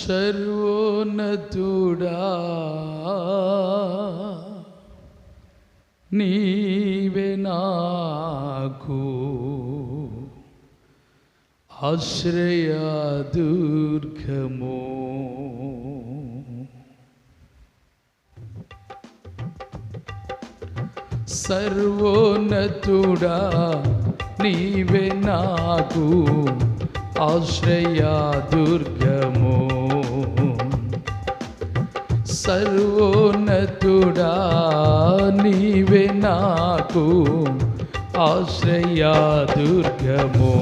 సర్వోన్నతుడా నీవే నాకు ఆశ్రయ దుర్గము. సర్వోన్నతుడా నీవే నాకు ఆశ్రయ దుర్గము. సర్వోన్నతుడా నీవే నాకు ఆశ్రయ దుర్గము.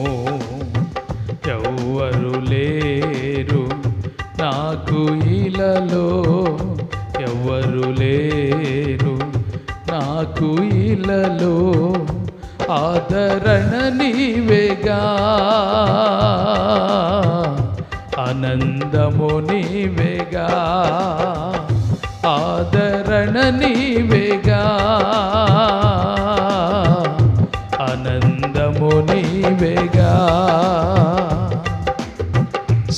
ఎవ్వరు లేరు నాకు ఇలలో, ఎవ్వరు లేరు నాకు ఇలలో, ఆదరణ నీవేగా, ఆనందము నీవేగా, ఆదరణ నీవేగా, ఆనందము నీవేగా.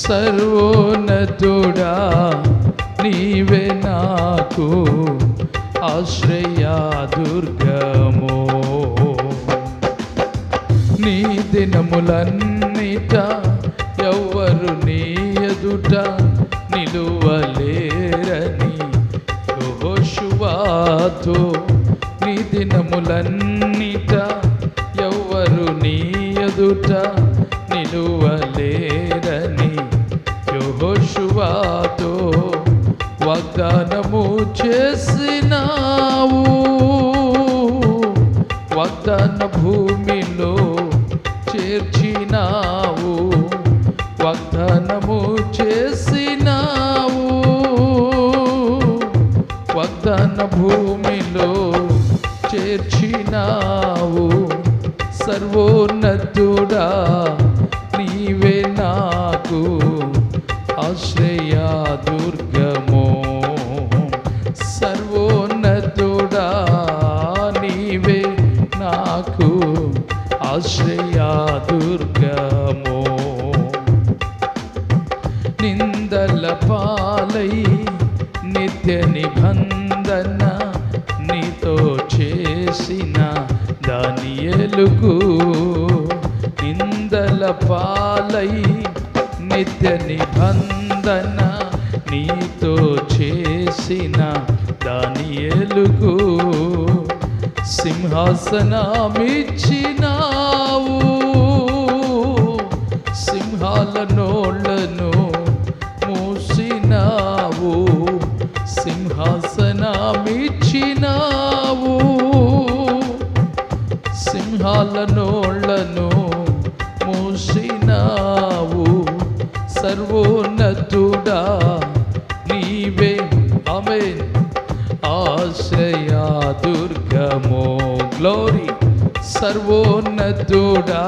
సర్వోన్నతుడా నీవే నాకు ఆశ్రయ దుర్గము. నీ దినములన్నిట ఎవ్వరు నీ ఎదుట నిలువలేరని యెహోషువతో, నీ దినములన్నిట ఎవ్వరు నీ ఎదుట నిలువలేరని యెహోషువతో వాగ్దానము చేసినావు. వాగ్దాన భూమిలో చేర్చినావు, వాగ్దానము చేసినావు, వాగ్దాన భూమిలో చేర్చినావు. సర్వోన్నతుడా నీవే నాకు ఆశ్రయ దుర్గము. సర్వోన్నతుడా నీవే నాకు ఆశ్రయ దుర్గము. నిందల పాలై నిత్య నిబంధన నీతో చేసిన దానియేలుకు, నిందల పాలై నిత్య నిబంధన నీతో చేసిన దానియేలుకు సింహాసనమిచ్చినావు. సింహాల నోళ్లను మూసినావు, సింహాసనమిచ్చినావు, సింహాల నోళ్లను మూసినావు. సర్వోన్నతుడా నీవే ఆమేన్ ఆశ్రయ దుర్గము. గ్లోరీ. సర్వోన్నతుడా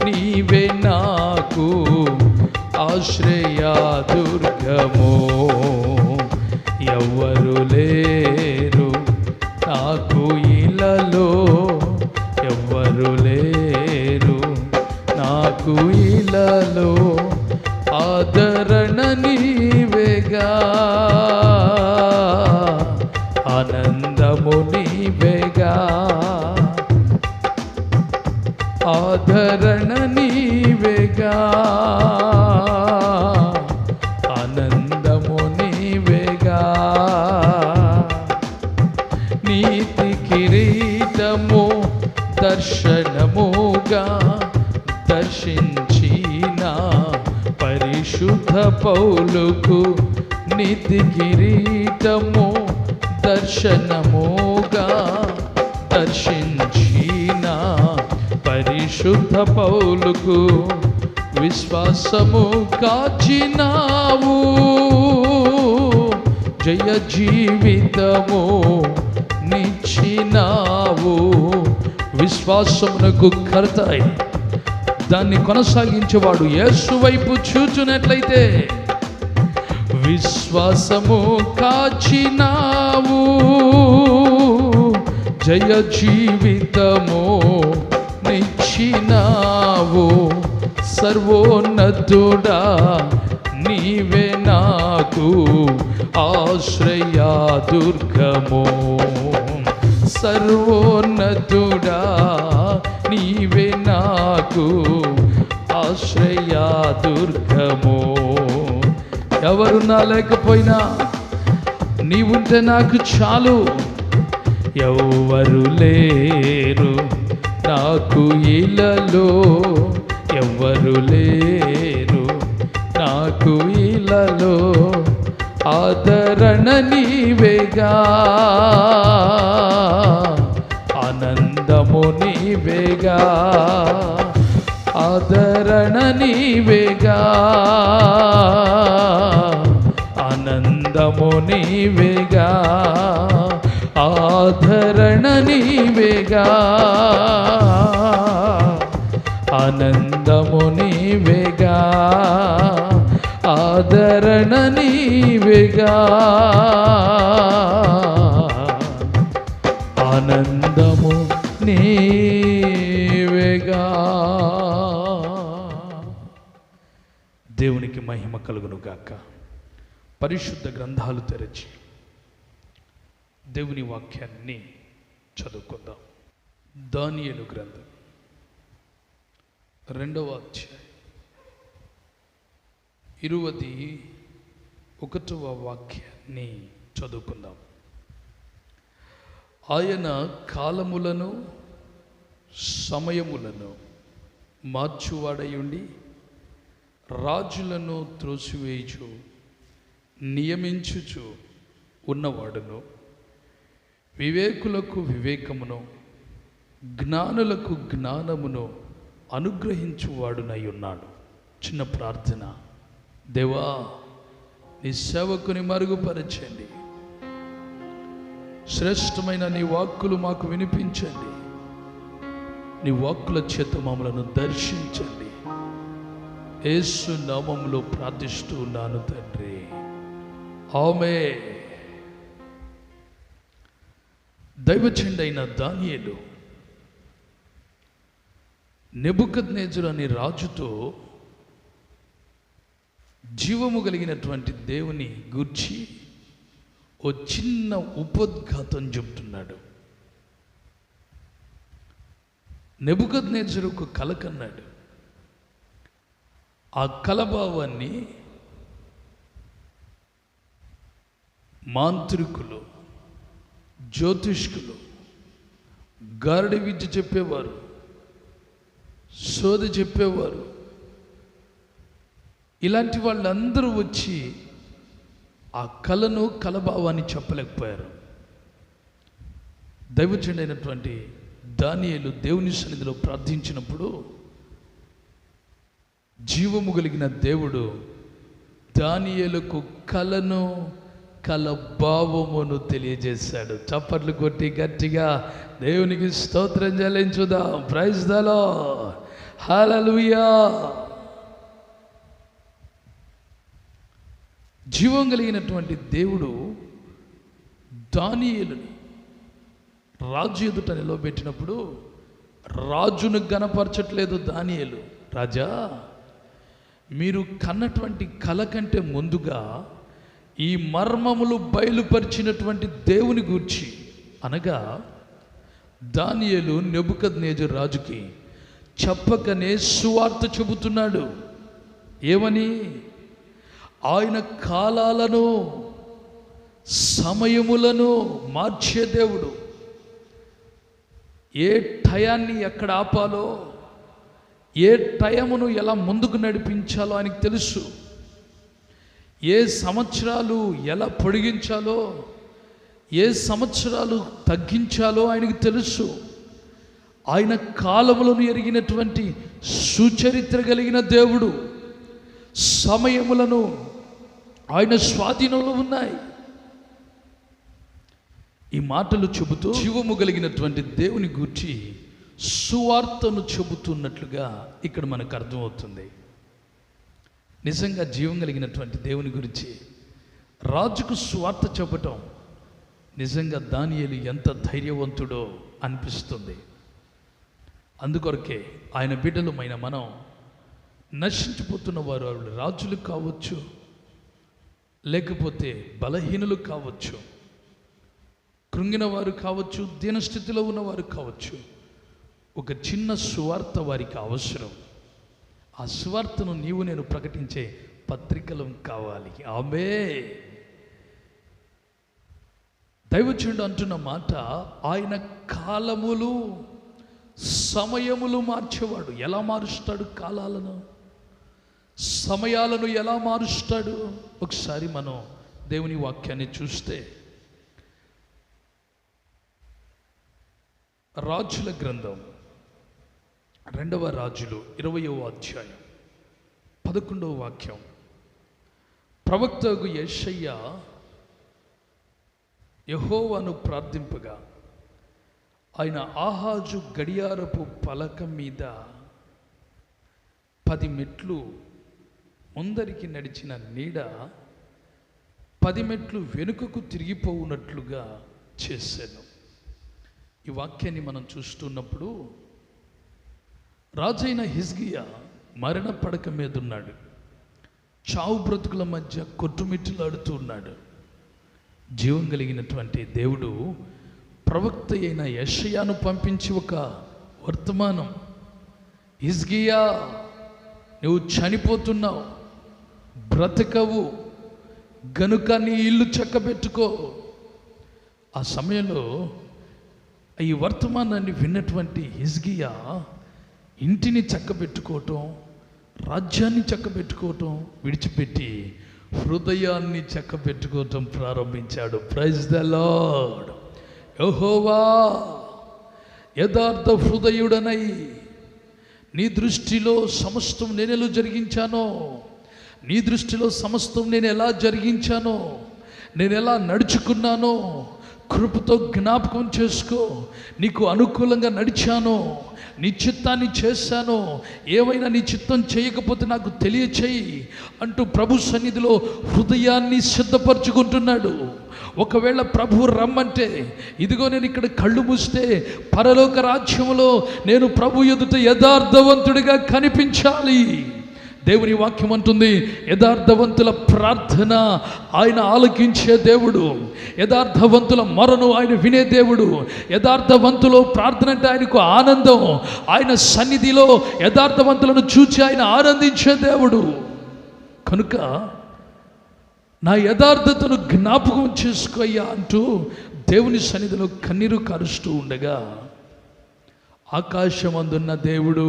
నీవే నాకు ఆశ్రయ దుర్గము. ఎవ్వరు లేరు నాకు ఇలలో, ఎవ్వరు లేరు నాకు ఇలలో, ఆదరణ నీవేగా, ఆనందము నీవేగా, ఆదరణ నీవేగా, ఆనందము నీవేగా. నీతి కిరీటము దర్శనముగా దర్శించిన పరిశుద్ధ పౌలుకు, నీతి కిరీటము దర్శనముగా దర్శించిన పరిశుద్ధ పౌలుకు విశ్వాసము కాచినావు. జయ జీవితము నిచ్చినావు. విశ్వాసమునకు కర్త దాన్ని కొనసాగించేవాడు యేసు వైపు చూచునట్లయితే విశ్వాసము కాచినావు. జయ జీవితము నిచ్చినావు. సర్వోన్నతుడా నీవే నాకు ఆశ్రయా దుర్గము. సర్వోన్నతుడా నీవే నాకు ఆశ్రయా దుర్గము. ఎవరున్నా లేకపోయినా నీవుంటే నాకు చాలు. ఎవ్వరు లేరు నాకు ఇలలో, ఎవ్వరు లేరు నాకు ఇలలో, ఆదరణ నీవేగా, ఆనందము నీవేగా, ఆదరణ నీవేగా, ఆనందము నీవేగా, ఆదరణ నీవేగా, ఆనందము నీవేగా, ఆదరణ నీవేగా, ఆనందము నీవేగా. దేవునికి మహిమ కలుగును గాక. పరిశుద్ధ గ్రంథాలు తెరచి దేవుని వాక్యాన్ని చదువుకుందాం. దానియేలు గ్రంథం 2వ అధ్యాయం 21వ వాక్యాన్ని చదువుకుందాం. ఆయన కాలములను సమయములను మార్చువాడయుండి రాజులను త్రోసివేయుచు నియమించుచు ఉన్నవాడును, వివేకులకు వివేకమును జ్ఞానులకు జ్ఞానమును అనుగ్రహించువాడునై ఉన్నాడు. చిన్న ప్రార్థన. దేవా, నీ సేవకుని మరుగుపరచండి. శ్రేష్టమైన నీ వాక్కులు మాకు వినిపించండి. నీ వాక్కుల చేత మమ్మలను దర్శించండి. యేసు నామములో ప్రార్థిస్తూ ఉన్నాను తండ్రి, ఆమేన్. దైవచండైన దానియేలు నెబుకద్నెజరు అనే రాజుతో జీవము కలిగినటువంటి దేవుని గూర్చి ఓ చిన్న ఉపోద్ఘాతం చెబుతున్నాడు. నెబుకద్నెజరు ఒక కల కన్నాడు. ఆ కలభావాన్ని మాంత్రికులు, జ్యోతిష్కులు, గారడి విద్య చెప్పేవారు, సోద చెప్పేవారు, ఇలాంటి వాళ్ళందరూ వచ్చి ఆ కళను, కలభావాన్ని చెప్పలేకపోయారు. దైవజనుడైనటువంటి దానియేలు దేవుని సన్నిధిలో ప్రార్థించినప్పుడు జీవము కలిగిన దేవుడు దానియేలుకు కలను, కలభావమును తెలియజేశాడు. చప్పట్లు కొట్టి గట్టిగా దేవునికి స్తోత్రం చెల్లించుదాం. ప్రైజ్ ది లార్డ్, హల్లెలూయా. జీవం కలిగినటువంటి దేవుడు దానియేలుని రాజు ఎదుట నిలబెట్టినప్పుడు రాజును గణపరచట్లేదు దానియేలు. రాజా, మీరు కన్నటువంటి కల కంటే ముందుగా ఈ మర్మములు బయలుపరిచినటువంటి దేవుని గూర్చి, అనగా దానియేలు నెబుకద్నెజరు రాజుకి చెప్పకనే సువార్త చెబుతున్నాడు. ఏమని? ఆయన కాలాలను, సమయములను మార్చే దేవుడు. ఏ టయాన్ని ఎక్కడ ఆపాలో, ఏ టయమును ఎలా ముందుకు నడిపించాలో ఆయనకు తెలుసు. ఏ సంవత్సరాలు ఎలా పొడిగించాలో, ఏ సంవత్సరాలు తగ్గించాలో ఆయనకు తెలుసు. ఆయన కాలములను ఎరిగినటువంటి సుచరిత్ర కలిగిన దేవుడు. సమయములను ఆయన స్వాధీనంలో ఉన్నాయి. ఈ మాటలు చెబుతూ జీవము కలిగినటువంటి దేవుని గూర్చి సువార్తను చెబుతున్నట్లుగా ఇక్కడ మనకు అర్థమవుతుంది. నిజంగా జీవం కలిగినటువంటి దేవుని గురించి రాజుకు సువార్త చెప్పటం నిజంగా దానియేలు ఎంత ధైర్యవంతుడో అనిపిస్తుంది. అందుకొరకే ఆయన బిడ్డలమైన మనం నశించిపోతున్న వారు రాజులు కావచ్చు, లేకపోతే బలహీనులు కావచ్చు, కృంగిన వారు కావచ్చు, దీనస్థితిలో ఉన్నవారు కావచ్చు. ఒక చిన్న సువార్త వారికి అవసరం. ఆ సువార్తను నీవు నేను ప్రకటించే పత్రికలు కావాలి. ఆమేన్. దైవజనుడు అంటున్న మాట, ఆయన కాలములు సమయములు మార్చేవాడు. ఎలా మారుస్తాడు కాలాలను, సమయాలను ఎలా మారుస్తాడు? ఒకసారి మనం దేవుని వాక్యాన్ని చూస్తే రాజుల గ్రంథం 2వ రాజులు 20వ అధ్యాయం 11వ వాక్యం. ప్రవక్తకు యెషయా యెహోవాను ప్రార్థింపగా ఆయన ఆహాజు గడియారపు పలక మీద 10 మెట్లు ముందరికి నడిచిన నీడ 10 మెట్లు వెనుకకు తిరిగిపోవునట్లుగా చేశాను. ఈ వాక్యాన్ని మనం చూస్తున్నప్పుడు రాజైన హిజ్కియా మరణ పడక మీద ఉన్నాడు. చావు బ్రతుకుల మధ్య కొట్టుమిట్టులాడుతూ ఉన్నాడు. జీవం కలిగినటువంటి దేవుడు ప్రవక్త అయిన యెషయాను పంపించి ఒక వర్తమానం, హిజ్కియా నువ్వు చనిపోతున్నావు, బ్రతకవు, గనుక నీ ఇల్లు చక్కబెట్టుకో. ఆ సమయంలో ఈ వర్తమానాన్ని విన్నటువంటి హిజ్కియా ఇంటిని చక్కబెట్టుకోవటం, రాజ్యాన్ని చక్కబెట్టుకోవటం విడిచిపెట్టి హృదయాన్ని చక్కబెట్టుకోవటం ప్రారంభించాడు. Praise the lord. యెహోవా యథార్థ హృదయుడనై నీ దృష్టిలో సమస్తం నేనెలా జరిగించానో, నీ దృష్టిలో సమస్తం నేను ఎలా జరిగించానో, నేను ఎలా నడుచుకున్నానో కృపతో జ్ఞాపకం చేసుకో. నీకు అనుకూలంగా నడిచానో, నీ చిత్తాన్ని చేశానో, ఏమైనా నీ చిత్తం చేయకపోతే నాకు తెలియచేయి అంటూ ప్రభు సన్నిధిలో హృదయాన్ని సిద్ధపరచుకుంటున్నాడు. ఒకవేళ ప్రభు రమ్మంటే, ఇదిగో నేను ఇక్కడ కళ్ళు మూస్తే పరలోక రాజ్యంలో నేను ప్రభు ఎదుట యథార్థవంతుడిగా కనిపించాలి. దేవుని వాక్యం అంటుంది, యథార్థవంతుల ప్రార్థన ఆయన ఆలకించే దేవుడు, యథార్థవంతుల మొరను ఆయన వినే దేవుడు. యథార్థవంతులు ప్రార్థన అంటే ఆయనకు ఆనందం. ఆయన సన్నిధిలో యథార్థవంతులను చూచి ఆయన ఆనందించే దేవుడు. కనుక నా యథార్థతను జ్ఞాపకం చేసుకోయ్యా అంటూ దేవుని సన్నిధిలో కన్నీరు కారుస్తూ ఉండగా ఆకాశమందున్న దేవుడు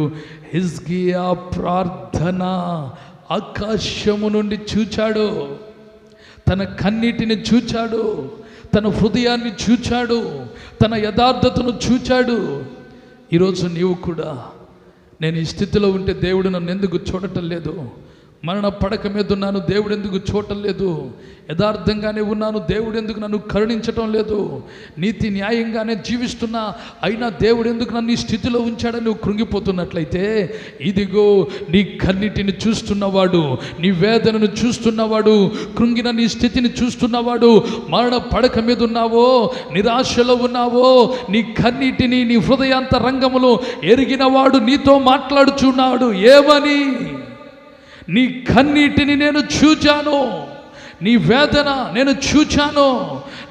హిజ్కియా ప్రార్థన ఆకాశము నుండి చూచాడు. తన కన్నీటిని చూచాడు, తన హృదయాన్ని చూచాడు, తన యథార్థతను చూచాడు. ఈరోజు నీవు కూడా, నేను ఈ స్థితిలో ఉంటే దేవుడు నన్ను ఎందుకు చూడటం లేదు, మరణ పడక మీద ఉన్నాను, దేవుడు ఎందుకు చూడటం లేదు, యథార్థంగానే ఉన్నాను, దేవుడు ఎందుకు నన్ను కరుణించటం లేదు, నీతి న్యాయంగానే జీవిస్తున్నా అయినా దేవుడు ఎందుకు నన్ను ఈ స్థితిలో ఉంచాడని నువ్వు కృంగిపోతున్నట్లయితే, ఇదిగో నీ కన్నిటిని చూస్తున్నవాడు, నీ వేదనను చూస్తున్నవాడు, కృంగిన నీ స్థితిని చూస్తున్నవాడు, మరణ పడక మీద ఉన్నావో, నిరాశలో ఉన్నావో, నీ కన్నిటిని నీ హృదయాంత రంగములో ఎరిగినవాడు నీతో మాట్లాడుచున్నాడు. ఏమని? నీ కన్నీటిని నేను చూచాను, నీ వేదన నేను చూచాను,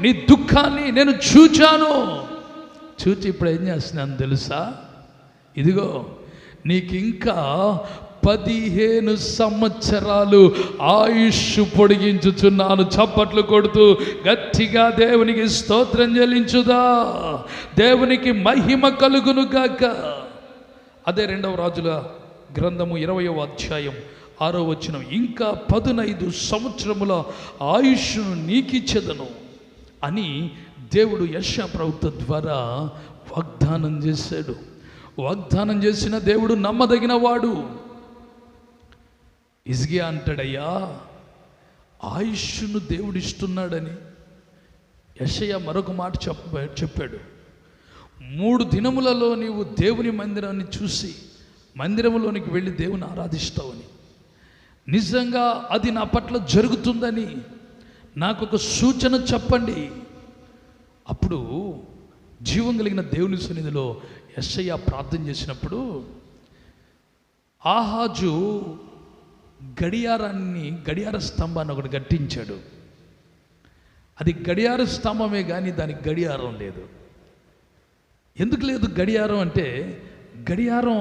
నీ దుఃఖాన్ని నేను చూచాను. చూచి ఇప్పుడు ఏం చేస్తున్నాను తెలుసా? ఇదిగో నీకు ఇంకా 15 సంవత్సరాలు ఆయుష్ పొడిగించుచున్నాను. చప్పట్లు కొడుతూ గట్టిగా దేవునికి స్తోత్రం చెల్లించుదా. దేవునికి మహిమ కలుగును గాక. అదే 2వ రాజుల గ్రంథము 20వ అధ్యాయం 6వ వచనం. ఇంకా 15 సంవత్సరముల ఆయుష్ను నీకిచ్చెదను అని దేవుడు యెషయా ప్రవక్త ద్వారా వాగ్దానం చేశాడు. వాగ్దానం చేసిన దేవుడు నమ్మదగిన వాడు. హిజ్కియా అంటాడయ్యా, ఆయుష్ను దేవుడు ఇస్తున్నాడని. యెషయా మరొక మాట చెప్పాడు, 3 దినములలో నీవు దేవుని మందిరాన్ని చూసి మందిరంలోనికి వెళ్ళి దేవుని ఆరాధిస్తావని. నిజంగా అది నా పట్ల జరుగుతుందని నాకు ఒక సూచన చెప్పండి. అప్పుడు జీవం కలిగిన దేవుని సన్నిధిలో యెషయా ప్రార్థన చేసినప్పుడు ఆహాజు గడియార స్తంభాన్ని ఒకటి కట్టించాడు. అది గడియార స్తంభమే కానీ దానికి గడియారం లేదు. ఎందుకు లేదు గడియారం అంటే, గడియారం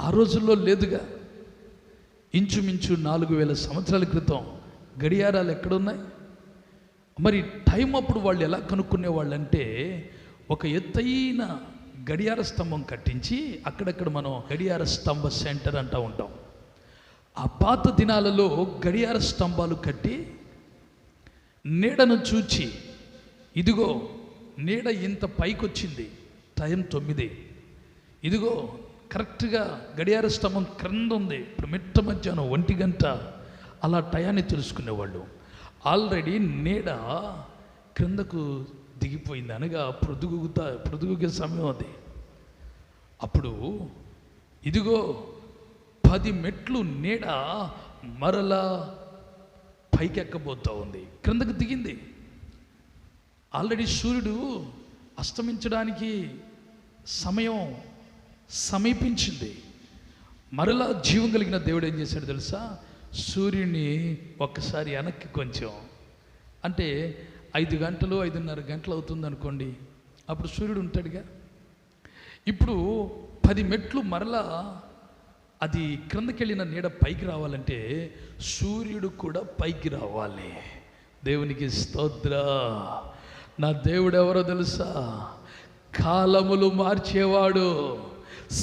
ఆ రోజుల్లో లేదుగా. ఇంచుమించు 4000 సంవత్సరాల క్రితం గడియారాలు ఎక్కడున్నాయి? మరి టైం అప్పుడు వాళ్ళు ఎలా కనుక్కునే వాళ్ళంటే, ఒక ఎత్తైన గడియార స్తంభం కట్టించి అక్కడక్కడ మనం గడియార స్తంభ సెంటర్ అంటూ ఉంటాం. ఆ పాత దినాలలో గడియార స్తంభాలు కట్టి నీడను చూచి, ఇదిగో నీడ ఇంత పైకొచ్చింది, టైం 9, ఇదిగో కరెక్ట్గా గడియార స్తంభం క్రింద ఉంది, ఇప్పుడు మిట్ట మధ్యాహ్నం 1 గంట, అలా టయాన్ని తెలుసుకునేవాళ్ళు. ఆల్రెడీ నీడ క్రిందకు దిగిపోయింది, అనగా ప్రొదుగుగే సమయం అది. అప్పుడు ఇదిగో 10 మెట్లు నీడ మరలా పైకెక్కబోతూ ఉంది, క్రిందకు దిగింది. ఆల్రెడీ సూర్యుడు అస్తమించడానికి సమయం సమీపించింది. మరలా జీవం కలిగిన దేవుడు ఏం చేశాడు తెలుసా? సూర్యుడిని ఒక్కసారి వెనక్కి కొంచెం, అంటే 5 గంటలు 5:30 గంటలు అవుతుంది అనుకోండి, అప్పుడు సూర్యుడు ఉంటాడుగా. ఇప్పుడు 10 మెట్లు మరలా అది క్రిందకి వెళ్ళిన నీడ పైకి రావాలంటే సూర్యుడు కూడా పైకి రావాలి. దేవునికి స్తోత్ర. నా దేవుడు ఎవరో తెలుసా? కాలములు మార్చేవాడు,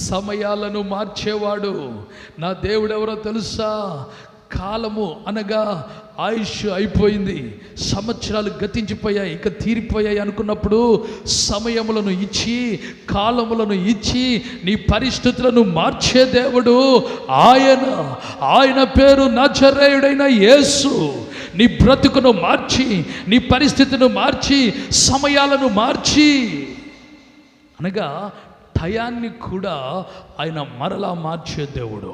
సమయాలను మార్చేవాడు. నా దేవుడు ఎవరో తెలుసా? కాలము అనగా ఆయుష్ అయిపోయింది, సంవత్సరాలు గతించిపోయాయి, ఇక తీరిపోయాయి అనుకున్నప్పుడు సమయములను ఇచ్చి, కాలములను ఇచ్చి నీ పరిస్థితులను మార్చే దేవుడు ఆయన పేరు నజరేయుడైన యేసు. నీ బ్రతుకును మార్చి, నీ పరిస్థితిని మార్చి, సమయాలను మార్చి, అనగా టయాన్ని కూడా ఆయన మరలా మార్చే దేవుడు.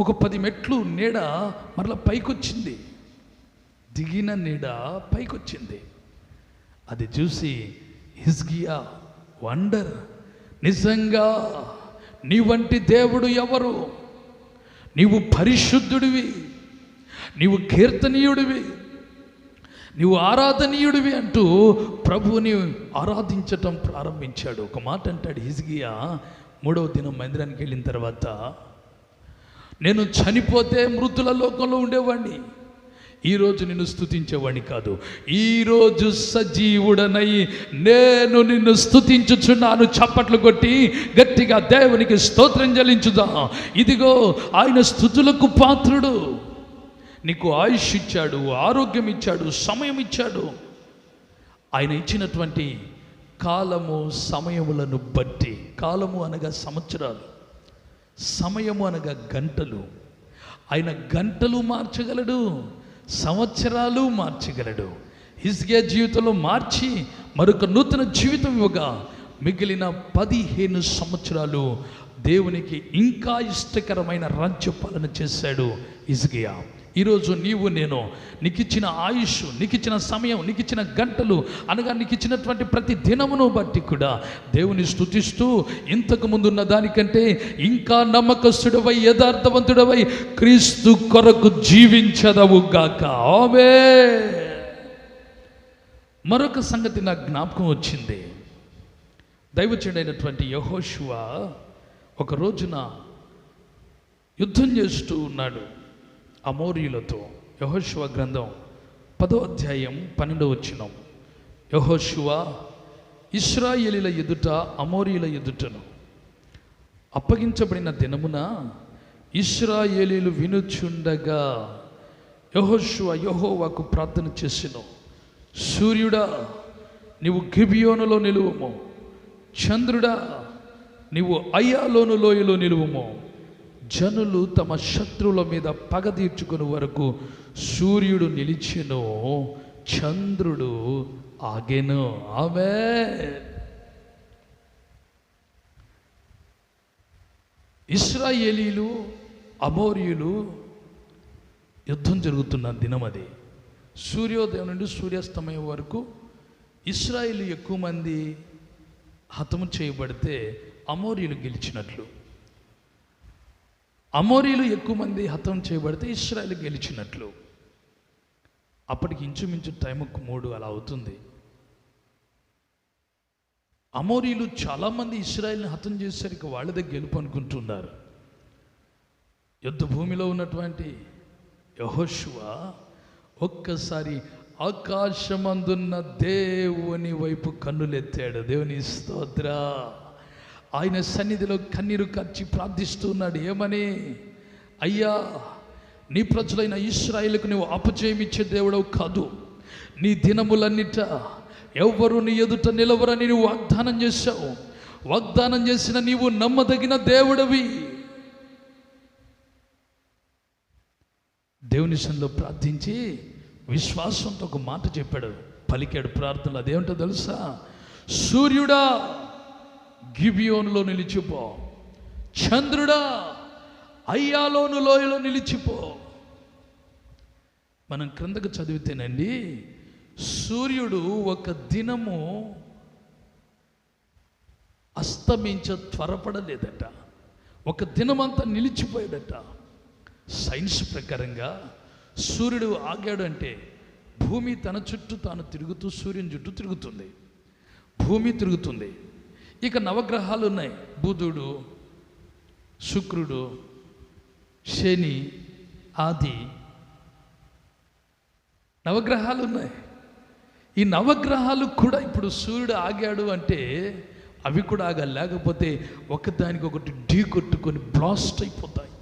ఒక 10 మెట్లు నీడ మరలా పైకొచ్చింది, దిగిన నీడ పైకొచ్చింది. అది చూసి హిజ్కియా వండర్, నిజంగా నీ వంటి దేవుడు ఎవరు? నీవు పరిశుద్ధుడివి, నీవు కీర్తనీయుడివి, నీవు ఆరాధనీయుడివి అంటూ ప్రభువుని ఆరాధించటం ప్రారంభించాడు. ఒక మాట అంటాడు హిజ్కియా 3వ దినం మందిరానికి వెళ్ళిన తర్వాత, నేను చనిపోతే మృతుల లోకంలో ఉండేవాడిని, ఈరోజు నిన్ను స్తుతించేవాడిని కాదు, ఈరోజు సజీవుడనై నేను నిన్ను స్తుతించుచున్నాను. చప్పట్లు కొట్టి గట్టిగా దేవునికి స్తోత్రం చెల్లించుదా. ఇదిగో ఆయన స్తుతులకు పాత్రుడు. నీకు ఆయుష్ ఇచ్చాడు, ఆరోగ్యం ఇచ్చాడు, సమయం ఇచ్చాడు. ఆయన ఇచ్చినటువంటి కాలము సమయములను బట్టి, కాలము అనగా సంవత్సరాలు, సమయము అనగా గంటలు. ఆయన గంటలు మార్చగలడు, సంవత్సరాలు మార్చగలడు. హిజ్కియా జీవితంలో మార్చి మరొక నూతన జీవితం ఇవ్వగా మిగిలిన 15 సంవత్సరాలు దేవునికి ఇంకా ఇష్టకరమైన రాజ్యపాలన చేశాడు హిజ్కియా. ఈరోజు నీవు నేను, నీకు ఇచ్చిన ఆయుష్, నీకు ఇచ్చిన సమయం, నీకు ఇచ్చిన గంటలు అనగా నీకు ఇచ్చినటువంటి ప్రతి దినమును బట్టి కూడా దేవుని స్తుతిస్తూ, ఇంతకు ముందున్న దానికంటే ఇంకా నమ్మకస్తుడవై, యథార్థవంతుడవై క్రీస్తు కొరకు జీవించదవుగాక. ఆమేన్. మరొక సంగతి నాకు జ్ఞాపకం వచ్చింది. దైవజనుడైనటువంటి యెహోషువ ఒక రోజున యుద్ధం చేస్తూ ఉన్నాడు అమోరీయులతో. యెహోషువ గ్రంథం 10వ అధ్యాయం 12వ వచనం. యెహోషువ ఇశ్రాయేలీల ఎదుట అమోరీయుల ఎదుటను అప్పగించబడిన దినమున ఇశ్రాయేలీలు వినుచుండగా యెహోషువ యెహోవాకు ప్రార్థన చేసెను. సూర్యుడా నీవు గిబియోనులో నిలువుము, చంద్రుడా నీవు అయ్యాలోను లోయలో నిలువుము. జనులు తమ శత్రువుల మీద పగ తీర్చుకునే వరకు సూర్యుడు నిలిచెను, చంద్రుడు ఆగెను. ఆమేన్. ఇశ్రాయేలీలు అమోరీయులు యుద్ధం జరుగుతున్న దినం అది. సూర్యోదయం నుండి సూర్యాస్తమయం వరకు ఇశ్రాయేలు ఎక్కువ మంది హతము చేయబడితే అమోరీయులు గెలిచినట్లు. అమోరీలు ఎక్కువ మంది హతం చేయబడితే ఇశ్రాయేలు గెలిచినట్లు. అప్పటికి ఇంచుమించు టైంకు 3 అలా అవుతుంది. అమోరీలు చాలామంది ఇశ్రాయేల్ని హతం చేసేసరికి వాళ్ళదే గెలుపు అనుకుంటున్నారు. యుద్ధ భూమిలో ఉన్నటువంటి యెహోషువ ఒక్కసారి ఆకాశమందున్న దేవుని వైపు కన్నులెత్తాడు. దేవుని స్తోత్ర. ఆయన సన్నిధిలో కన్నీరు కార్చి ప్రార్థిస్తున్నాడు. ఏమని? అయ్యా, నీ ప్రజలైన ఇశ్రాయేలుకు నువ్వు అపజయమిచ్చే దేవుడవు కాదు. నీ దినములన్నిట ఎవ్వరు నీ ఎదుట నిలవరని నువ్వు వాగ్దానం చేశావు. వాగ్దానం చేసిన నీవు నమ్మదగిన దేవుడవి. దేవుని సన్నిధిలో ప్రార్థించి విశ్వాసంతో ఒక మాట చెప్పాడు, పలికాడు ప్రార్థనలు. అదేంటో తెలుసా? సూర్యుడా గిబియోనులో నిలిచిపో, చంద్రుడా అయ్యాలోను లోయలో నిలిచిపో. మనం క్రిందకు చదివితేనండి, సూర్యుడు ఒక దినము అస్తమించ త్వరపడలేదట, ఒక దినమంతా నిలిచిపోయాడట. సైన్స్ ప్రకారంగా సూర్యుడు ఆగాడు అంటే భూమి తన చుట్టూ తాను తిరుగుతూ సూర్యుని చుట్టూ తిరుగుతుంది, భూమి తిరుగుతుంది. ఇక నవగ్రహాలు ఉన్నాయి, బుధుడు, శుక్రుడు, శని, ఆది నవగ్రహాలు ఉన్నాయి. ఈ నవగ్రహాలు కూడా ఇప్పుడు సూర్యుడు ఆగాడు అంటే అవి కూడా ఆగాలి, లేకపోతే ఒకదానికొకటి ఢీ కొట్టుకొని బ్లాస్ట్ అయిపోతాయి.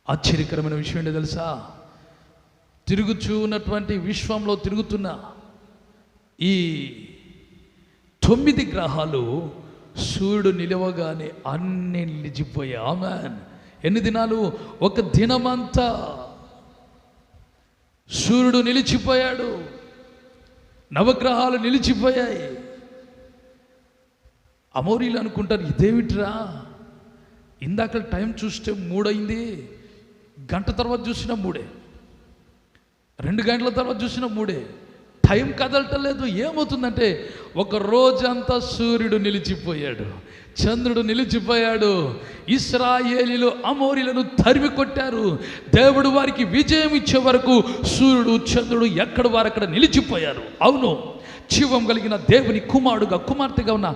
ఆశ్చర్యకరమైన విషయం ఏంటో తెలుసా? తిరుగుచూ ఉన్నటువంటి విశ్వంలో తిరుగుతున్న ఈ 9 గ్రహాలు సూర్యుడు నిలవగానే అన్నీ నిలిచిపోయాయి. ఆమేన్. ఎన్ని దినాలు? ఒక దినమంతా సూర్యుడు నిలిచిపోయాడు, నవగ్రహాలు నిలిచిపోయాయి. అమోరీలు అనుకుంటారు, ఇదేమిట్రా, ఇందాక టైం చూస్తే 3 అయింది, గంట తర్వాత చూసినా 3, 2 గంటల తర్వాత చూసినా 3, టైం కదలటం లేదు. ఏమవుతుందంటే ఒక రోజంతా సూర్యుడు నిలిచిపోయాడు, చంద్రుడు నిలిచిపోయాడు. ఇశ్రాయేలీలు అమోరీలను తరిమి కొట్టారు. దేవుడు వారికి విజయం ఇచ్చే వరకు సూర్యుడు చంద్రుడు ఎక్కడ వారు అక్కడ నిలిచిపోయారు. అవును, జీవం కలిగిన దేవుని కుమారుడుగా కుమార్తెగా ఉన్న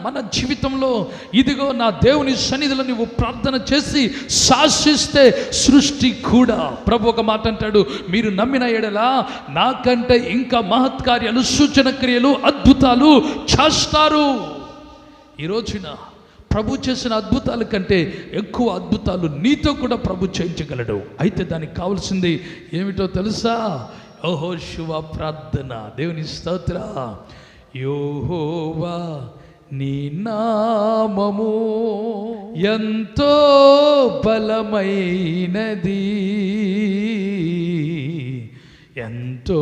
మన జీవితంలో ఇదిగో నా దేవుని సన్నిధిలో నువ్వు ప్రార్థన చేసి శాసిస్తే సృష్టి కూడా, ప్రభు ఒక మాట అంటాడు, మీరు నమ్మిన ఎడల నాకంటే ఇంకా మహత్కార్యాలు, సూచన క్రియలు, అద్భుతాలు చేస్తారు. ఈ రోజున ప్రభు చేసిన అద్భుతాల కంటే ఎక్కువ అద్భుతాలు నీతో కూడా ప్రభు చేయించగలడు. అయితే దానికి కావాల్సింది ఏమిటో తెలుసా? యెహోషువ ప్రార్థన. దేవుని స్తోత్ర. యెహోవా నీ నామము ఎంతో బలమైనది, ఎంతో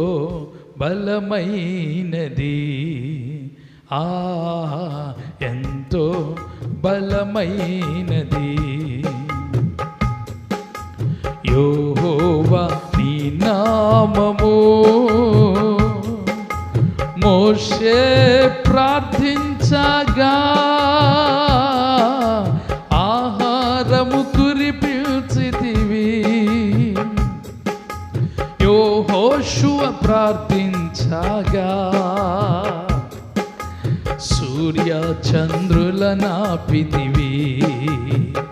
బలమైనది, ఎంతో బలమైనది. యెహోవా నీ నామము. మోషే ప్రార్థించగా ఆహారము కురిపించితివి. యెహోషువ ప్రార్థించగా సూర్య చంద్రుల నాపితివి.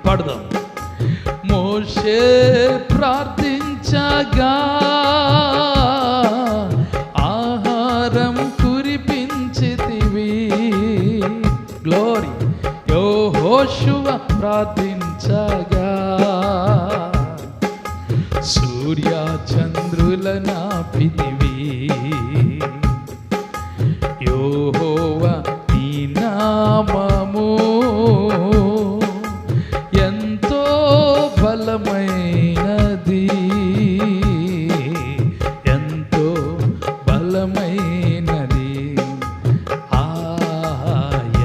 పడదాం. మోషే ప్రార్థించగా ఆహారం కురిపించితివి. గ్లోరీ. యెహోషువ ప్రార్థించగా సూర్య చంద్రుల నాపితివి. యెహోవా నీ నామము ఎంతో బలమైనది, ఎంతో బలమైనది,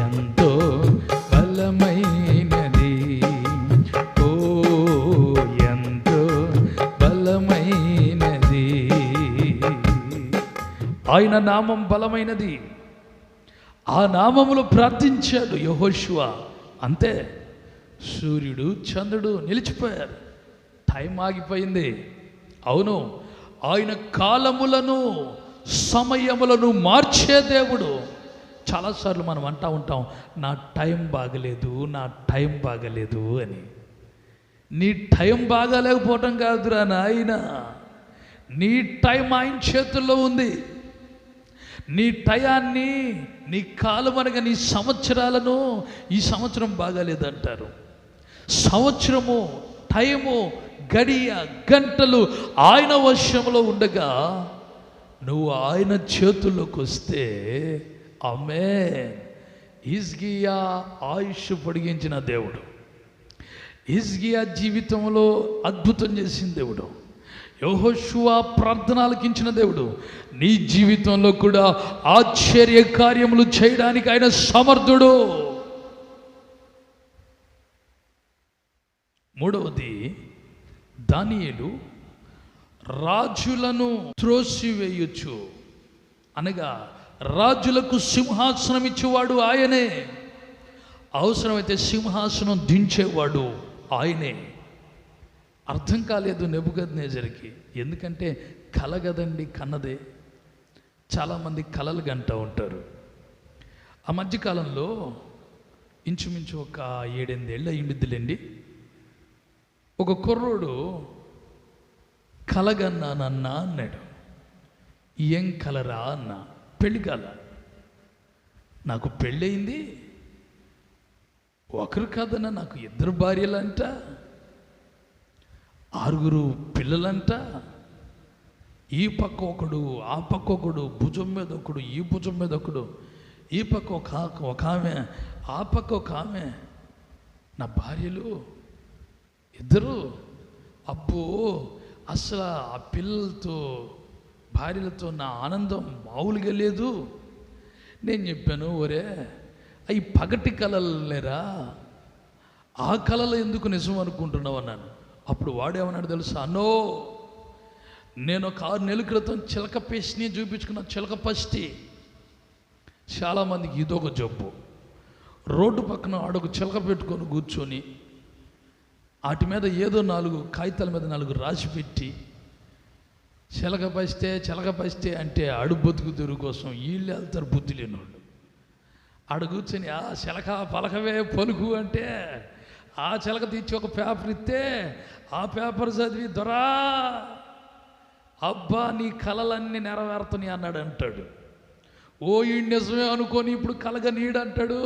ఎంతో బలమైనది. ఓ ఎంతో బలమైనది. ఆయన నామం బలమైనది. ఆ నామములో ప్రార్థించాడు యెహోషువ. అంతే, సూర్యుడు చంద్రుడు నిలిచిపోయారు. టైం ఆగిపోయింది. అవును, ఆయన కాలములను సమయములను మార్చే దేవుడు. చాలాసార్లు మనం అంటూ ఉంటాం, నా టైం బాగలేదు, నా టైం బాగలేదు అని. నీ టైం బాగాలేకపోవటం కాదురా నాయన, నీ టైం ఆయన చేతుల్లో ఉంది. నీ టయాన్ని, నీ కాలం అనగా నీ సంవత్సరాలను, ఈ సంవత్సరం బాగాలేదంటారు. సంవత్సరము, టైము, గడియ, గంటలు ఆయన వశంలో ఉండగా నువ్వు ఆయన చేతుల్లోకి వస్తే ఆమేన్. హిజ్కియా ఆయుష్ పొడిగించిన దేవుడు, హిజ్కియా జీవితంలో అద్భుతం చేసిన దేవుడు, యెహోషువ ప్రార్థన ఆలకించిన దేవుడు నీ జీవితంలో కూడా ఆశ్చర్య కార్యములు చేయడానికి ఆయన సమర్థుడు. మూడవది, దానియేలు రాజులను త్రోసివేయొచ్చు అనగా రాజులకు సింహాసనం ఇచ్చేవాడు ఆయనే, అవసరమైతే సింహాసనం దించేవాడు ఆయనే. అర్థం కాలేదు నెబుకద్నెజరుకి, ఎందుకంటే కల కదండి కన్నదే. చాలామంది కలలు కంటూ ఉంటారు. ఆ మధ్యకాలంలో ఇంచుమించు ఒక 7-8 ఏళ్ళు అయ్యిందిలేండి, ఒక కుర్రోడు కలగన్నానన్నా అన్నాడు. ఏం కలరా అన్నా. పెళ్ళి కాల, నాకు పెళ్ళయింది, ఒకరు కాదన్నా నాకు 2 భార్యలంట, 6 పిల్లలంట, ఈ పక్క ఒకడు, ఆ పక్క ఒకడు, భుజం మీద ఒకడు, ఈ భుజం మీద ఒకడు, ఈ పక్క ఒక ఆమె, ఆ పక్క ఒక ఆమె, నా భార్యలు 2. అబ్బో, అసలు ఆ పిల్లలతో, భార్యలతో నా ఆనందం మామూలుగా లేదు. నేను చెప్పాను, ఒరే అవి పగటి కళలు లేరా, ఆ కళలు ఎందుకు నిజం అనుకుంటున్నావు అన్నాను. అప్పుడు వాడేమన్నాడు తెలుసా, అన్నో నేను ఒక 6 నెలల క్రితం చిలక పేస్ట్ని చూపించుకున్న, చిలక పస్టి. చాలామందికి ఇదొక జబ్బు. రోడ్డు పక్కన ఆడొక చిలక పెట్టుకొని కూర్చొని వాటి మీద ఏదో 4 కాగితాల మీద 4 రాసి పెట్టి చిలక పస్తే అంటే అడుగు బతుకు తెరుగు కోసం వీళ్ళు వెళ్తారు బుద్ధి లేనివాళ్ళు. ఆడ కూర్చొని ఆ చిలక పలకవే పలుకు అంటే ఆ చిలక తెచ్చి ఒక పేపర్ ఇస్తే ఆ పేపర్ చదివి దొరా అబ్బా నీ కలలన్నీ నెరవేరుతాయి అన్నాడు అంటాడు. ఓ ఈ నిజమే అనుకొని ఇప్పుడు కలగ నీడంటాడు,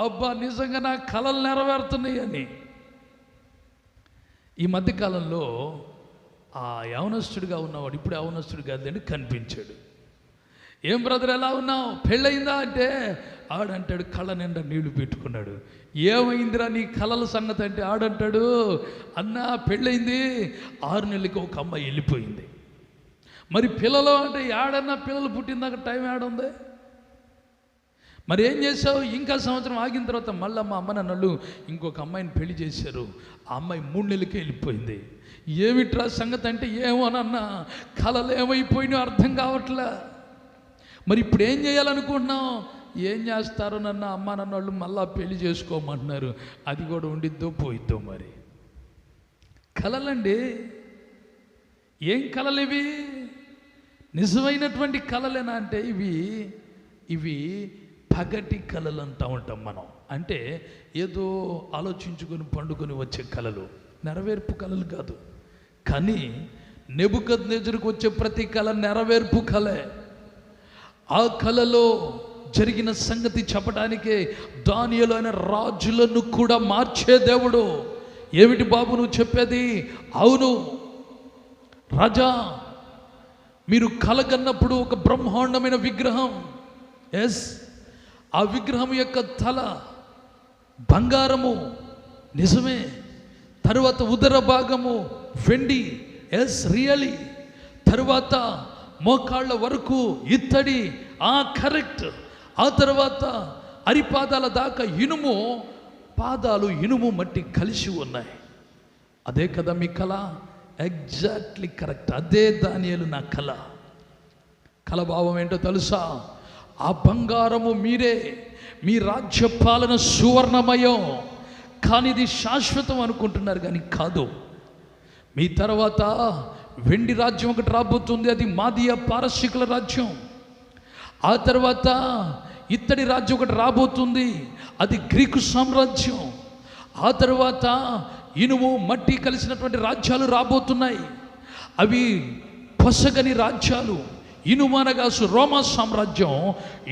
అబ్బా నిజంగా నా కలలు నెరవేరుతున్నాయి అని. ఈ మధ్యకాలంలో ఆ యవనస్తుడిగా ఉన్నవాడు ఇప్పుడు యవనస్తుడు కాదండి కనిపించాడు. ఏం బ్రదర్ ఎలా ఉన్నావు, పెళ్ళయిందా అంటే ఆడంటాడు కళ్ళ నిండా నీళ్లు పెట్టుకున్నాడు. ఏమైందిరా నీ కళల సంగతి అంటే ఆడంటాడు, అన్నా పెళ్ళయింది, 6 నెలలకి ఒక అమ్మాయి వెళ్ళిపోయింది. మరి పిల్లలు అంటే ఏడన్నా పిల్లలు పుట్టిందాక టైం ఏడుంది, మరి ఏం చేసావు? ఇంకా సంవత్సరం ఆగిన తర్వాత మళ్ళీ మా అమ్మ నన్ను ఇంకొక అమ్మాయిని పెళ్లి చేశారు, ఆ అమ్మాయి 3 నెలలకే వెళ్ళిపోయింది. ఏమిట్రా సంగతి అంటే ఏమోనన్నా కళలు ఏమైపోయినాయో అర్థం కావట్లే. మరి ఇప్పుడు ఏం చేయాలనుకుంటున్నావు? ఏం చేస్తారు నన్ను అమ్మ నన్నోళ్ళు మళ్ళా పెళ్లి చేసుకోమంటున్నారు, అది కూడా ఉండిద్దో పోయిద్దో. మరి కళలండి, ఏం కళలు ఇవి? నిజమైనటువంటి కళలేనా అంటే ఇవి పగటి కళలు అంటూ ఉంటాం మనం. అంటే ఏదో ఆలోచించుకొని పండుకొని వచ్చే కళలు, నెరవేర్పు కళలు కాదు. కానీ నెబుకద్నెజరుకు వచ్చే ప్రతి కళ నెరవేర్పు కళే. ఆ కళలో జరిగిన సంగతి చెప్పడానికే దానియేలు అయిన రాజులను కూడా మార్చే దేవుడు. ఏమిటి బాబు నువ్వు చెప్పేది? అవును రాజా, మీరు కలగన్నప్పుడు ఒక బ్రహ్మాండమైన విగ్రహం, ఎస్, ఆ విగ్రహం యొక్క తల బంగారము, నిజమే. తరువాత ఉదర భాగము వెండి, ఎస్ రియలీ. తరువాత మోకాళ్ళ వరకు ఇత్తడి, కరెక్ట్. ఆ తర్వాత అరిపాదాల దాకా ఇనుము, పాదాలు ఇనుము మట్టి కలిసి ఉన్నాయి. అదే కదా మీ కళ? Exactly correct. అదే దానియేలు నా కళ. కళభావం ఏంటో తెలుసా? ఆ బంగారము మీరే, మీ రాజ్యపాలన సువర్ణమయం, కానీ ఇది శాశ్వతం అనుకుంటున్నారు, కానీ కాదు. మీ తర్వాత వెండి రాజ్యం ఒకటి రాబోతుంది, అది మాదియా పారసీకుల రాజ్యం. ఆ తర్వాత ఇత్తడి రాజ్యం ఒకటి రాబోతుంది, అది గ్రీకు సామ్రాజ్యం. ఆ తర్వాత ఇనుము మట్టి కలిసినటువంటి రాజ్యాలు రాబోతున్నాయి, అవి పొసగని రాజ్యాలు. ఇనుము అనగా రోమా సామ్రాజ్యం,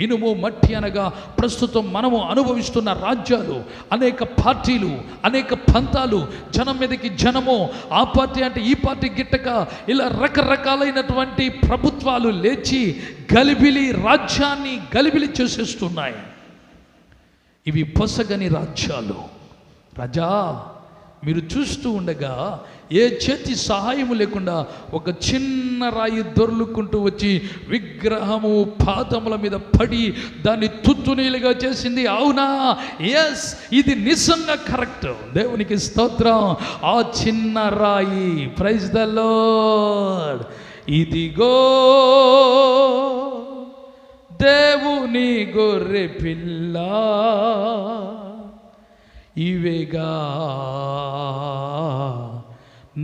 ఇనుము మట్టి అనగా ప్రస్తుతం మనము అనుభవిస్తున్న రాజ్యాలు. అనేక పార్టీలు, అనేక పంతాలు, జనం మీదకి జనము, ఆ పార్టీ అంటే ఈ పార్టీ గిట్టక, ఇలా రకరకాలైనటువంటి ప్రభుత్వాలు లేచి గలిబిలి రాజ్యాన్ని గలిబిలి చేసేస్తున్నాయి. ఇవి పొసగని రాజ్యాలు. రాజా, మీరు చూస్తూ ఉండగా ఏ చేతి సహాయము లేకుండా ఒక చిన్న రాయి దొర్లుకుంటూ వచ్చి విగ్రహము పాదముల మీద పడి దాన్ని తుత్తునీలుగా చేసింది. అవునా? ఎస్, ఇది నిజంగా కరెక్ట్. దేవునికి స్తోత్రం. ఆ చిన్న రాయి, ప్రైజ్ ద లార్డ్. ఇదిగో దేవుని గొర్రె పిల్ల, ఇవేగా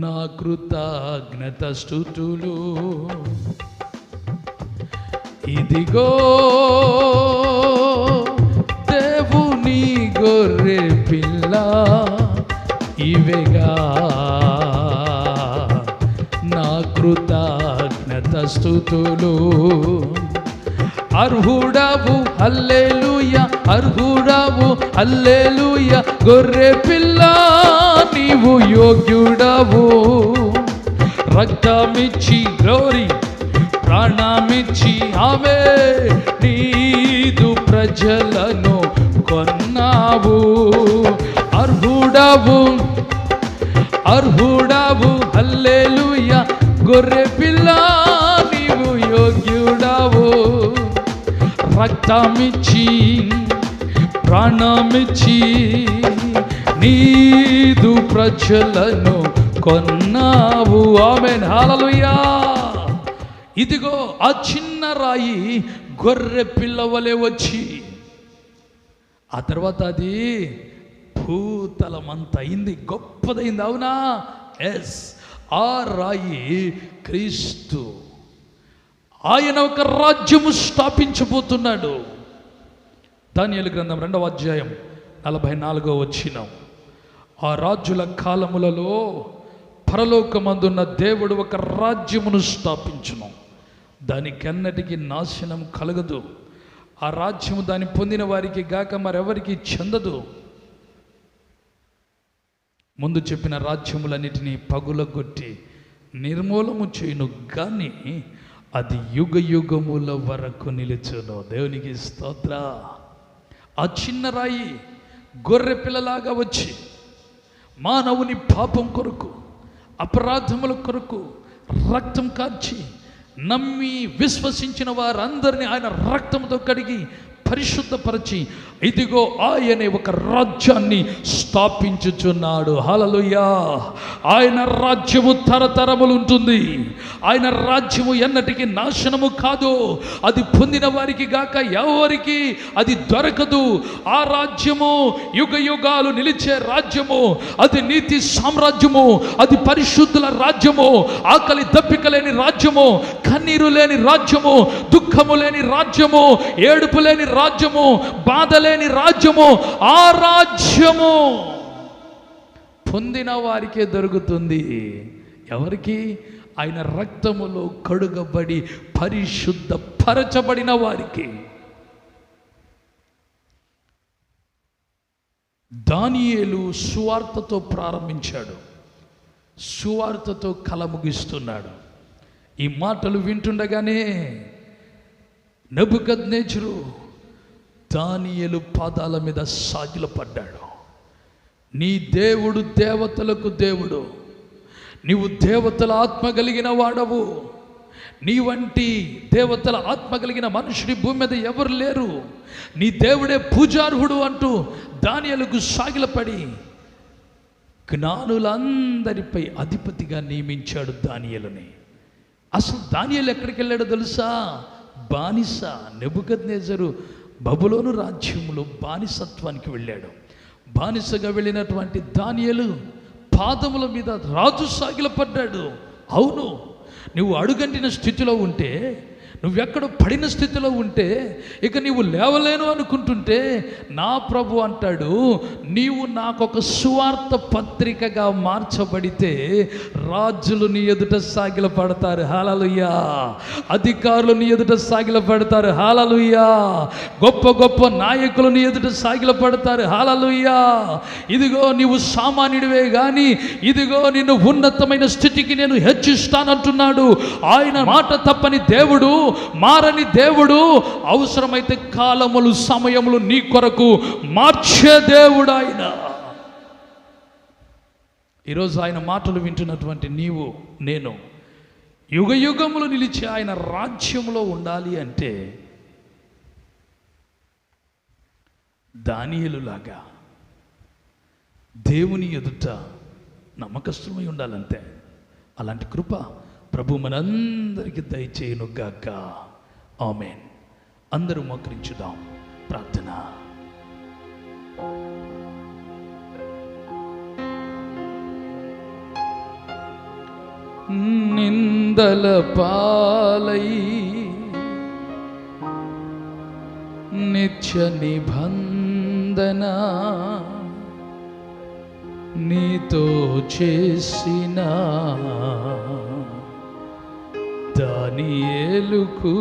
నా కృతజ్ఞత స్తుతులు. ఇదిగో దేవుని గొర్రె పిల్ల, ఇవేగా నా కృతజ్ఞత స్తుతులు. అర్హుడవు హల్లెలూయా, అర్హుడవు హల్లెలూయా, గొర్రె పిల్ల నీవు యోగ్యుడవు. రక్తమిచ్చి గ్లోరీ, ప్రాణమిచ్చి ఆమె నీదు ప్రజలను కొన్నావు. అర్హుడవు, అర్హుడవు హల్లెలూయా, గొర్రె పిల్ల నీవు యోగ్యుడవు. రక్తమిచ్చి ప్రాణమిచ్చి నీదు ప్రజలను కొన్నావు. ఆమేన్, హల్లెలూయా. ఇదిగో ఆ చిన్న రాయి గొర్రె పిల్లవలే వచ్చి, ఆ తర్వాత అది భూతలమంత అయింది, గొప్పదైంది. అవునా? ఎస్, ఆ రాయి క్రీస్తు. ఆయన ఒక రాజ్యము స్థాపించబోతున్నాడు. దానియేలు గ్రంథం 2వ అధ్యాయం 44వ వచనం. ఆ రాజుల కాలములలో పరలోకమందున్న దేవుడు ఒక రాజ్యమును స్థాపించును, దానికెన్నటికి నాశనం కలగదు. ఆ రాజ్యము దాన్ని పొందిన వారికి గాక మరెవరికి చెందదు. ముందు చెప్పిన రాజ్యములన్నిటినీ పగులగొట్టి నిర్మూలము చేయును, కానీ అది యుగ యుగముల వరకు నిలుచును. దేవునికి స్తోత్ర. ఆ చిన్న రాయి గొర్రె పిల్లలాగా వచ్చి మానవుని పాపం కొరకు, అపరాధముల కొరకు రక్తం కార్చి నమ్మి విశ్వసించిన వారందరినీ ఆయన రక్తంతో కడిగి పరిశుద్ధపరచి, ఇదిగో ఆయనే ఒక రాజ్యాన్ని స్థాపించుచున్నాడు. హల్లెలూయా. ఆయన రాజ్యము తరతరములు ఉంటుంది. ఆయన రాజ్యము ఎన్నటికీ నాశనము కాదు. అది పొందిన వారికి గాక ఎవరికి అది దొరకదు. ఆ రాజ్యము యుగ యుగాలు నిలిచే రాజ్యము. అది నీతి సామ్రాజ్యము, అది పరిశుద్ధుల రాజ్యము, ఆకలి దప్పిక లేని రాజ్యము, కన్నీరు లేని రాజ్యము, దుఃఖము లేని రాజ్యము, ఏడుపు లేని రాజ్యము, బాధ లేని రాజ్యము. ఆ రాజ్యము పొందిన వారికే దొరుకుతుంది. ఎవరికి? ఆయన రక్తములో కడుగబడి పరిశుద్ధ పరచబడిన వారికి. దానియేలు సువార్తతో ప్రారంభించాడు, సువార్తతో కల ముగిస్తున్నాడు. ఈ మాటలు వింటుండగానే నెబుకద్నెజరు దానియేలు పాదాల మీద సాగిలపడ్డాడు. నీ దేవుడు దేవతలకు దేవుడు, నీవు దేవతల ఆత్మ కలిగిన వాడవు. నీ వంటి దేవతల ఆత్మ కలిగిన మనుషుడి భూమి మీద ఎవరు లేరు. నీ దేవుడే పూజార్హుడు అంటూ దానియేలుకు సాగిలపడి జ్ఞానులందరిపై అధిపతిగా నియమించాడు దానియేలుని. అసలు దానియేలు ఎక్కడికి వెళ్ళాడో తెలుసా? బానిస. నెబుకద్నెజరు బబులోను రాజ్యంలో బానిసత్వానికి వెళ్ళాడు. బానిసగా వెళ్ళినటువంటి దానియేలు పాదముల మీద రాజు సాగిలపడ్డాడు. అవును, నువ్వు అడుగంటిన స్థితిలో ఉంటే, నువ్వెక్కడ పడిన స్థితిలో ఉంటే, ఇక నీవు లేవలేను అనుకుంటుంటే, నా ప్రభు అంటాడు, నీవు నాకొక సువార్త పత్రికగా మార్చబడితే రాజులు నీ ఎదుట సాగిలపడతారు. హల్లెలూయా. అధికారులు నీ ఎదుట సాగిలపడతారు. హల్లెలూయా. గొప్ప గొప్ప నాయకులు నీ ఎదుట సాగిలపడతారు. హల్లెలూయా. ఇదిగో నీవు సామాన్యుడివే కానీ ఇదిగో నిన్ను ఉన్నతమైన స్థితికి నేను హెచ్చిస్తానంటున్నాడు. ఆయన మాట తప్పని దేవుడు, మారని దేవుడు, అవసరమైతే కాలములు సమయములు నీ కొరకు మార్చే దేవుడు ఆయన. ఈరోజు ఆయన మాటలు వింటున్నటువంటి నీవు నేను యుగ యుగములు నిలిచి ఆయన రాజ్యంలో ఉండాలి అంటే దానియేలులాగా దేవుని ఎదుట నమ్మకస్తుమై ఉండాలంతే. అలాంటి కృప ప్రభు మనందరికీ దయచేయును గాక. ఆమేన్. అందరూ మోకరించుదాం. ప్రార్థన. నిందల పాలై నిత్య నిబంధన నీతో చేసిన దానియేలుకు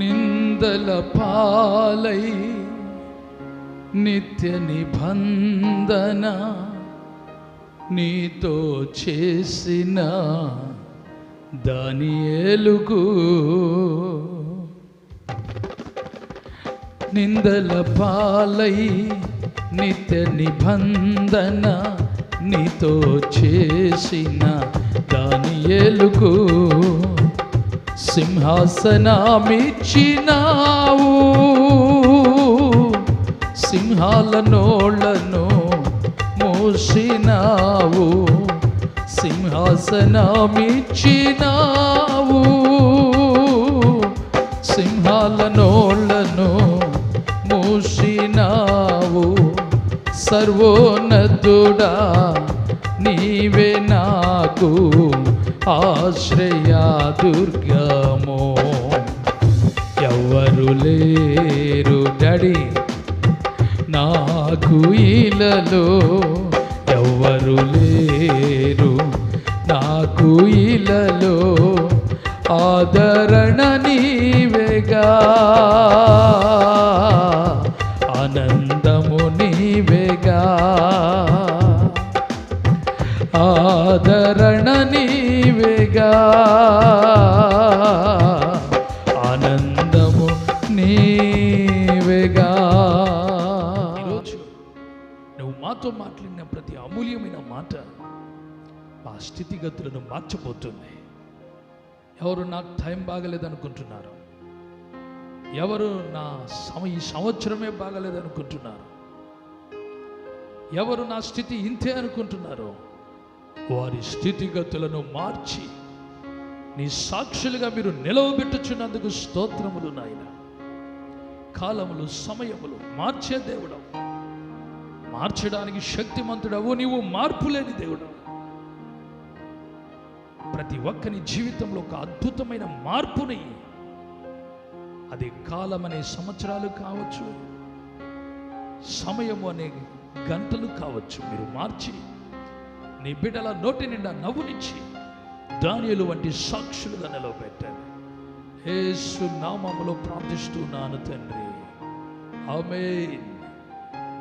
నిందల పాలై నిత్య నిబంధన నీతో చేసిన దానియేలుకు నిందల పాలై నిత్య నిబంధన నీతో చేసిన దానియేలుకు సింహాసనమిచ్చినావు, సింహాల నోళ్లను మూసినావు, సింహాసనమిచ్చినావు, సింహాల నోళ్లను మూసినావు. సర్వోన్నతుడా నీవే నాకు ఆశ్రయ దుర్గము. ఎవ్వరు లేరు డాడీ నాకు ఇలలో, ఎవ్వరు లేరు నాకు ఇలలో, ఆదరణ నీవేగా, ఆనందము నీవేగా, ఆదరణ నీవేగా, ఆనందము నీవేగా. ఈరోజు నువ్వు మాతో మాట్లాడిన ప్రతి అమూల్యమైన మాట ఆ స్థితిగతులను మార్చబోతుంది. ఎవరు నాకు టైం బాగలేదనుకుంటున్నారు, ఎవరు ఈ సంవత్సరమే బాగలేదనుకుంటున్నారు, ఎవరు నా స్థితి ఇంతే అనుకుంటున్నారో వారి స్థితిగతులను మార్చి నీ సాక్షులుగా మీరు నిలవబెట్టుచున్నందుకు స్తోత్రములు నాయన. కాలములు సమయములు మార్చే దేవుడవు, మార్చడానికి శక్తిమంతుడవు, నీవు మార్పులేని దేవుడవు. ప్రతి ఒక్కరి జీవితంలో ఒక అద్భుతమైన మార్పుని, అది కాలం అనే సంవత్సరాలు కావచ్చు, సమయము అనే గంటలు కావచ్చు, మీరు మార్చి నీ బిడ్డల నోటి నిండా నవ్వునిచ్చి దానియేలు వంటి సాక్షులుగా నిలవబెట్టారు. యేసు నామములో ప్రార్థిస్తున్నాను తండ్రి, ఆమేన్.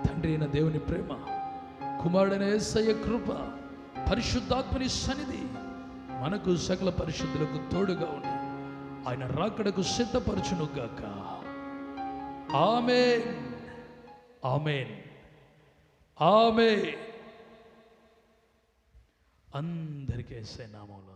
తండ్రి అయిన దేవుని ప్రేమ, కుమారుడైన యేసయ్య కృప, పరిశుద్ధాత్మని సన్నిధి మనకు సకల పరిశుద్ధులకు తోడుగా ఉండి ఆయన రాకడకు సిద్ధపరచును గాక. ఆమేన్, ఆమేన్, ఆమేన్. అందరికీ యేసయ్య నామములో